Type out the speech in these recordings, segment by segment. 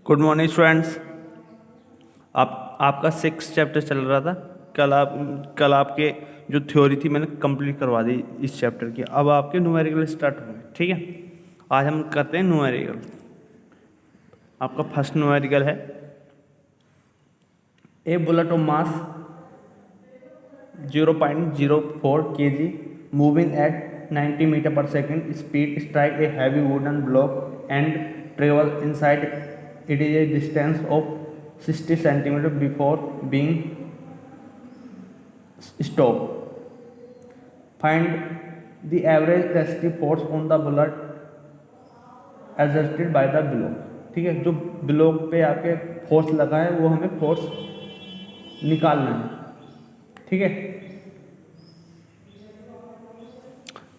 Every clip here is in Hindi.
Good morning students. आपका 6 चैप्टर चल रहा था। कल आपके जो थ्योरी थी मैंने कंप्लीट करवा दी इस चैप्टर की। अब आपके न्यूमेरिकल स्टार्ट होंगे, ठीक है। आज हम करते हैं न्यूमेरिकल। आपका फर्स्ट न्यूमेरिकल है a bullet of mass 0.04 kg moving at 90 meter per second speed strike a heavy wooden block and travel inside it is a distance of 60 centimeter before being stopped. Find the average resistive force on the bullet adjusted by the block. ठीक है, जो ब्लॉक पे आपके फोर्स लगा है वो हमें फोर्स निकालना है, ठीक है।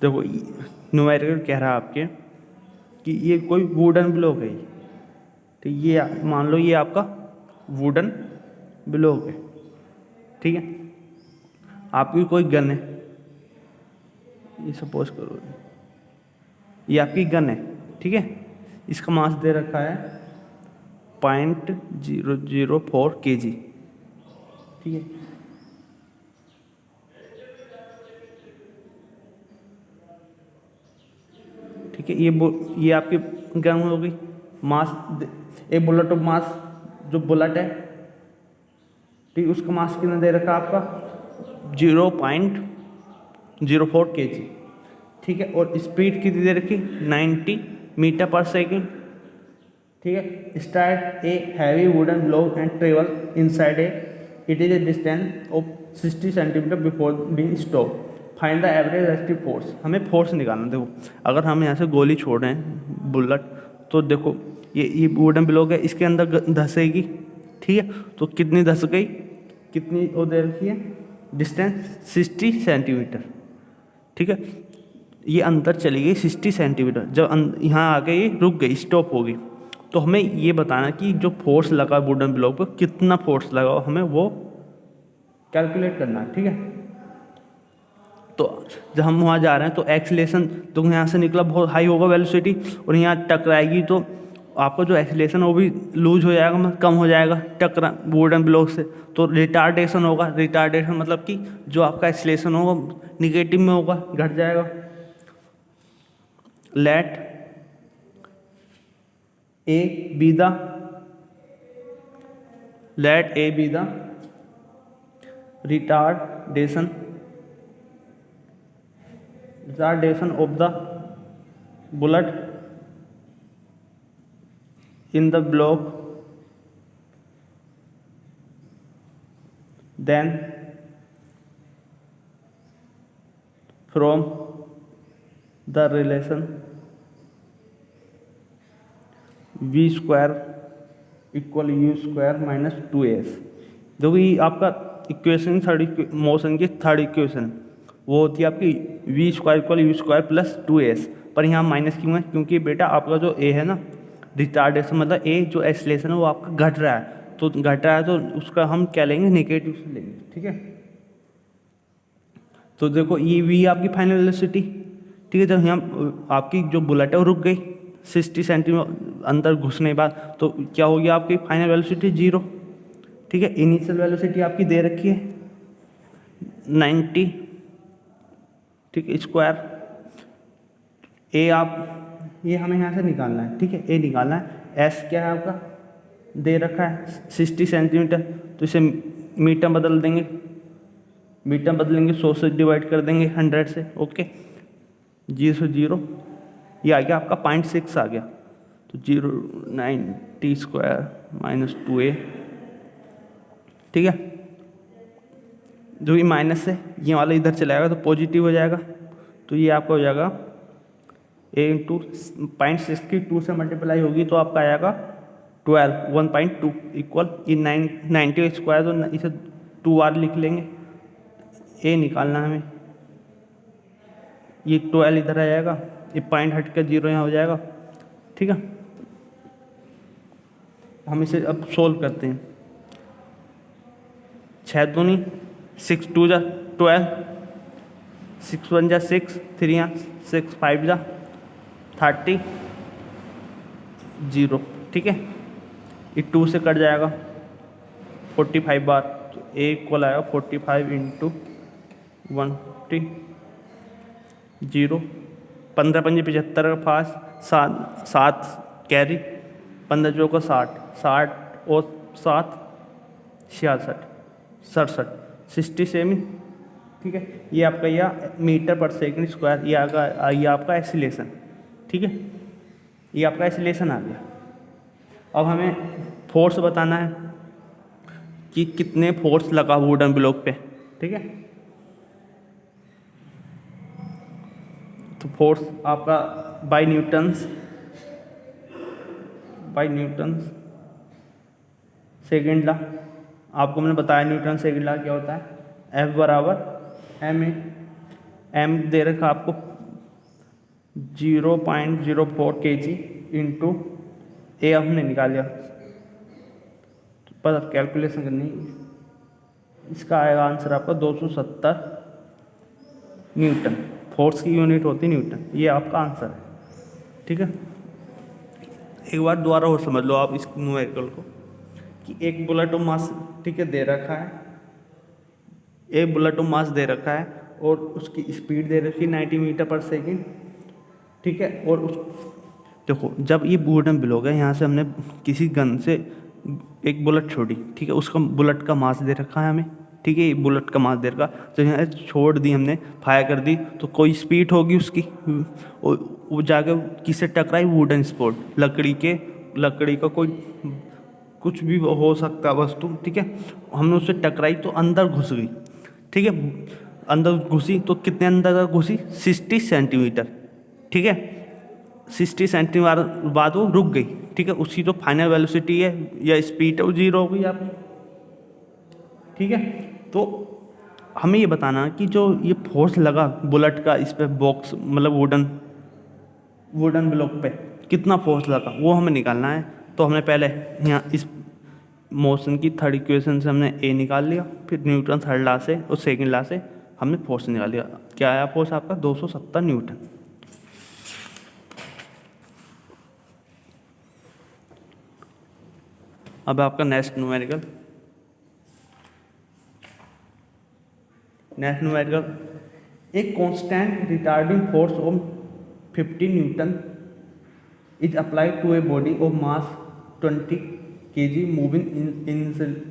देखो न्यूमेरिकल कह रहा है आपके कि ये कोई वुडन ब्लॉक है, तो ये मान लो ये आपका वुडन ब्लॉक है, ठीक है। आपकी कोई गन है, ये सपोज करो ये आपकी गन है, ठीक है। इसका मास दे रखा है 0.004 kg, ठीक है। ठीक है, ये आपकी गन हो गई। मास एक बुलेट ऑफ मास, जो बुलेट है, ठीक, उसका मास कितना दे रखा है आपका 0.04 kg, ठीक है। और स्पीड कितनी दे रखी 90 मीटर पर सेकेंड, ठीक है। Start a heavy wooden block and travel inside it is a distance of 60 centimetre before being stop. Find the average restive force. हमें फोर्स निकालना। देखो अगर हम यहाँ से गोली छोड़ रहे हैं बुलेट, तो देखो ये वुडन ब्लॉक है, इसके अंदर धंसेगी, ठीक है। तो कितनी धंस गई, कितनी वो दे रखी है डिस्टेंस 60 सेंटीमीटर, ठीक है। ये अंदर चली गई 60 सेंटीमीटर। जब यहाँ आ गई रुक गई, स्टॉप हो गई, तो हमें ये बताना कि जो फोर्स लगा वुडन ब्लॉक पर कितना फोर्स लगा, हमें वो कैलकुलेट करना है, ठीक है। तो जब हम वहाँ जा रहे हैं तो एक्सीलरेशन तो यहाँ से निकला बहुत हाई होगा वेलोसिटी, और यहाँ टकराएगी तो आपका जो एक्सीलरेशन वो भी लूज हो जाएगा, मतलब कम हो जाएगा टकरा वुडन ब्लॉक से। तो रिटार्डेशन होगा। रिटार्डेशन मतलब कि जो आपका एक्सीलरेशन होगा निगेटिव में होगा, घट जाएगा। Let a be the retardation of the bullet in the block, then from the relation v square equal u square minus 2s। देखो ये आपका इक्वेशन थर्ड मोशन की थर्ड इक्वेशन वो होती है आपकी v square equal u square plus 2s। पर यहाँ माइनस क्यों है, क्योंकि बेटा आपका जो ए है ना रिटार्डेशन, मतलब ए जो एक्सीलरेशन है वो आपका घट रहा है, तो घट रहा है तो उसका हम क्या लेंगे, नेगेटिव से लेंगे, ठीक है। तो देखो ये वी आपकी फाइनल वेलोसिटी, ठीक है। जब यहाँ आपकी जो बुलेट है वो रुक गई 60 सेंटीमीटर अंदर घुसने के बाद, तो क्या होगी आपकी फाइनल वेलोसिटी 0, ठीक है। इनिशियल वेलोसिटी आपकी दे रखी है 90, ठीक है, स्क्वायर। ए आप ये हमें यहाँ से निकालना है, ठीक है, ए निकालना है। एस क्या है आपका दे रखा है 60 सेंटीमीटर, तो इसे मीटर बदल देंगे, मीटर बदलेंगे 100 से डिवाइड कर देंगे 100 से, ओके। 0 से 0 ये आ गया आपका 0.6 आ गया, तो 0.90 स्क्वायर माइनस 2a, ठीक है। जो ये माइनस है ये वाला इधर चला जाएगा तो पॉजिटिव हो जाएगा, तो ये आपका हो जाएगा a इंटू 0.6 की 2 से मल्टीप्लाई होगी तो आपका आएगा 1.2 इक्वल ये 90 स्क्वायर, तो इसे 2 बार लिख लेंगे। a निकालना है हमें, ये 12 इधर आ जाएगा, ये पॉइंट हट कर 0 यहाँ हो जाएगा, ठीक है। हम इसे अब सोल्व करते हैं। 6 दूनी 6 2 जा 12, 6 1 जा 6, 3 या 6 5 जा 30 0, ठीक है। ये 2 से कट जाएगा 45 बार, तो ए इक्वल आएगा 45 इंटू 150, 15 पंजे 75 का फास्ट, 7 कैरी, 15 जो का 60, 60 और 7 66, 67, ठीक है। ये आपका यह मीटर पर सेकंड स्क्वायर, ये आपका एक्सीलेशन, ठीक है। ये आपका एक्सीलेशन आ गया। अब हमें फोर्स बताना है कि कितने फोर्स लगा वुडन ब्लॉक पे, ठीक है। तो फोर्स आपका बाय न्यूटन्स सेकेंड लॉ, आपको मैंने बताया न्यूटन सेकेंड लॉ क्या होता है, F बराबर एम ए, एम दे रखा आपको 0.04 kg इंटू ए हमने निकाल लिया, बस अब कैलकुलेशन करनी है। इसका आएगा आंसर आपका 270 न्यूटन। फोर्स की यूनिट होती है न्यूटन, ये आपका आंसर है, ठीक है। एक बार दोबारा और समझ लो आप इस न्यूमेरिकल को कि एक बुलेट ऑफ मास, ठीक है, दे रखा है, एक बुलेट ऑफ मास दे रखा है और उसकी स्पीड दे रखी है 90 मीटर पर सेकेंड, ठीक है। और उस देखो जब ये वुडन ब्लॉक है, यहाँ से हमने किसी गन से एक बुलेट छोड़ी, ठीक है, उसका बुलेट का मास दे रखा है हमें, ठीक है, ये बुलेट का मास दे रखा, तो यहाँ छोड़ दी हमने, फायर कर दी, तो कोई स्पीड होगी उसकी, वो जाकर किससे टकराई, वुडन स्पॉट, लकड़ी का कोई कुछ भी हो सकता वस्तु, ठीक है, हमने उससे टकराई तो अंदर घुस गई, ठीक है, अंदर घुसी तो कितने अंदर घुसी, 60 सेंटीमीटर, ठीक है, 60 सेंटीमीटर बाद वो रुक गई, ठीक है। उसकी जो फाइनल वेलोसिटी है या स्पीड है वो 0 हो गई आपकी, ठीक है। तो हमें ये बताना कि जो ये फोर्स लगा बुलेट का इस पे बॉक्स, मतलब वुडन ब्लॉक पे कितना फोर्स लगा वो हमें निकालना है। तो हमने पहले यहाँ इस मोशन की थर्ड इक्वेशन से हमने ए निकाल लिया, फिर न्यूटन थर्ड लॉ से और सेकंड लॉ से हमने फोर्स निकाल लिया। क्या आया फोर्स आपका, 270 न्यूटन। अब आपका नेक्स्ट न्यूमेरिकल, एक constant retarding force of 50 newton is applied to a body of mass 20 kg moving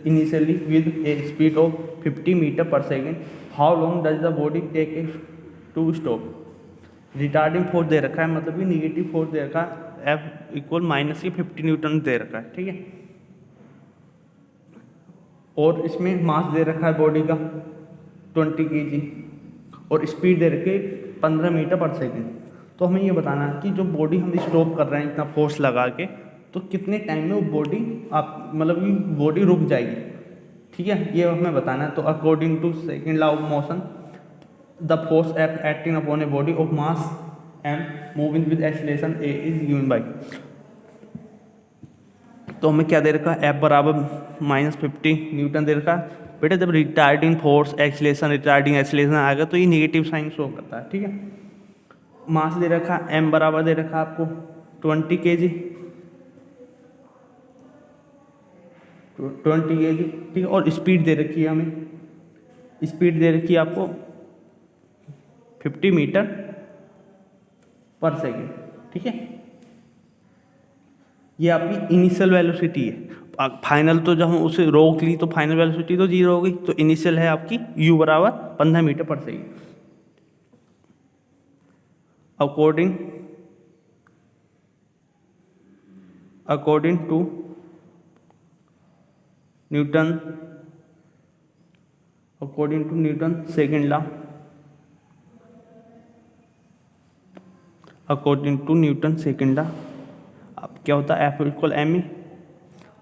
initially with a speed of 50 meter पर second, how long does the body take a to stop. Retarding force दे रखा है, मतलब कि निगेटिव फोर्स दे रखा है, F इक्वल माइनस के 50 न्यूटन दे रखा है, ठीक है। और इसमें मास दे रखा है बॉडी का 20 kg और स्पीड दे रखी है 15 मीटर पर सेकेंड। तो हमें ये बताना है कि जो बॉडी हम स्टॉप कर रहे हैं इतना फोर्स लगा के, तो कितने टाइम में वो बॉडी मतलब कि बॉडी रुक जाएगी, ठीक है, ये हमें बताना है। तो according to second law of motion, the force F acting upon a body of mass m moving with acceleration a is given by. तो हमें क्या दे रखा है, F बराबर -50 न्यूटन दे रखा है। बेटा जब रिटार्डिंग फोर्स रिटार्डिंग एक्सीलरेशन आएगा तो ये नेगेटिव साइन शो करता है, ठीक है। मास दे रखा है, m बराबर दे रखा है आपको 20 kg, ठीक है। और स्पीड दे रखी है हमें, स्पीड दे रखी है आपको 50 मीटर पर सेकेंड, ठीक है। ये आपकी इनिशियल वेलोसिटी है। फाइनल तो जब हम उसे रोक ली तो फाइनल वेलोसिटी तो 0 हो गई, तो इनिशियल है आपकी u बराबर 15 मीटर पर second. According to Newton second law, अब क्या होता है, F इक्वल एम ई,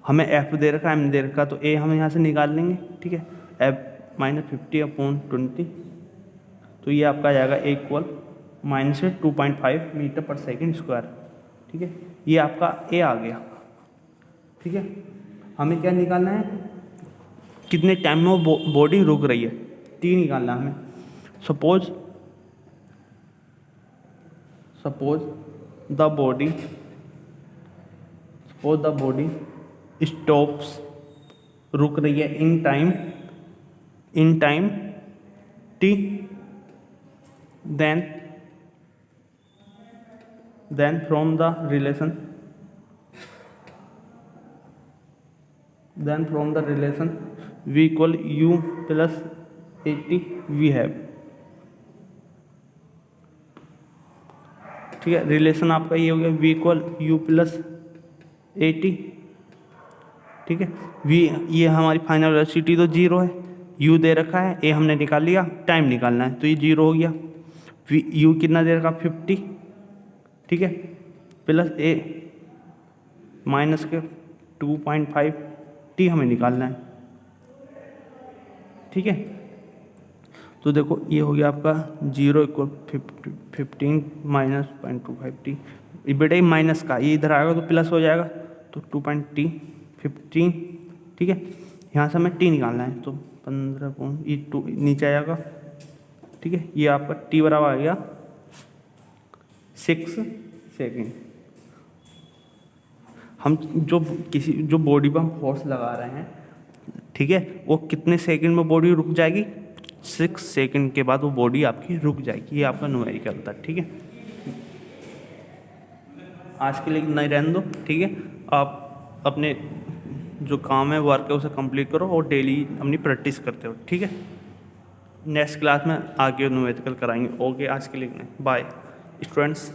हमें F दे रखा M दे रखा, तो A हम यहाँ से निकाल लेंगे, ठीक है। F -50/20, तो ये आपका आ जाएगा A इक्वल -2.5 मीटर पर सेकेंड स्क्वायर, ठीक है। ये आपका A आ गया, ठीक है। हमें क्या निकालना है, कितने टाइम में वो बॉडी रुक रही है, T निकालना है हमें। सपोज द बॉडी स्टॉप्स रुक रही है in time T, then from the relation v equal u plus 80 we have, ठीक है। रिलेशन आपका ये हो गया v इक्वल u प्लस 80, ठीक है। v ये हमारी फाइनल वेलोसिटी तो 0 है, u दे रखा है, a हमने निकाल लिया, टाइम निकालना है तो ये 0 हो गया। v u कितना दे रखा 50, ठीक है, प्लस a माइनस के 2.5 t हमें निकालना है, ठीक है। तो देखो ये हो गया आपका 0 इक्वल 15 माइनस 0.25 t, बेटा ये माइनस का ये इधर आएगा तो प्लस हो जाएगा, तो 2.15, ठीक है। यहाँ से हमें t निकालना है तो 15 ये 2 नीचे आ जाएगा, ठीक है। ये आपका t बराबर आ गया 6 सेकेंड। हम जो बॉडी पर हम फोर्स लगा रहे हैं, ठीक है, वो कितने सेकंड में बॉडी रुक जाएगी, 6 सेकंड के बाद वो बॉडी आपकी रुक जाएगी। ये आपका न्यूमेरिकल था, ठीक है। आज के लिए नहीं रहने दो, ठीक है। आप अपने जो काम है वर्क है उसे कंप्लीट करो और डेली अपनी प्रैक्टिस करते हो, ठीक है। नेक्स्ट क्लास में आगे न्यूमेरिकल कराएंगे। ओके, आज के लिए बाय स्टूडेंट्स।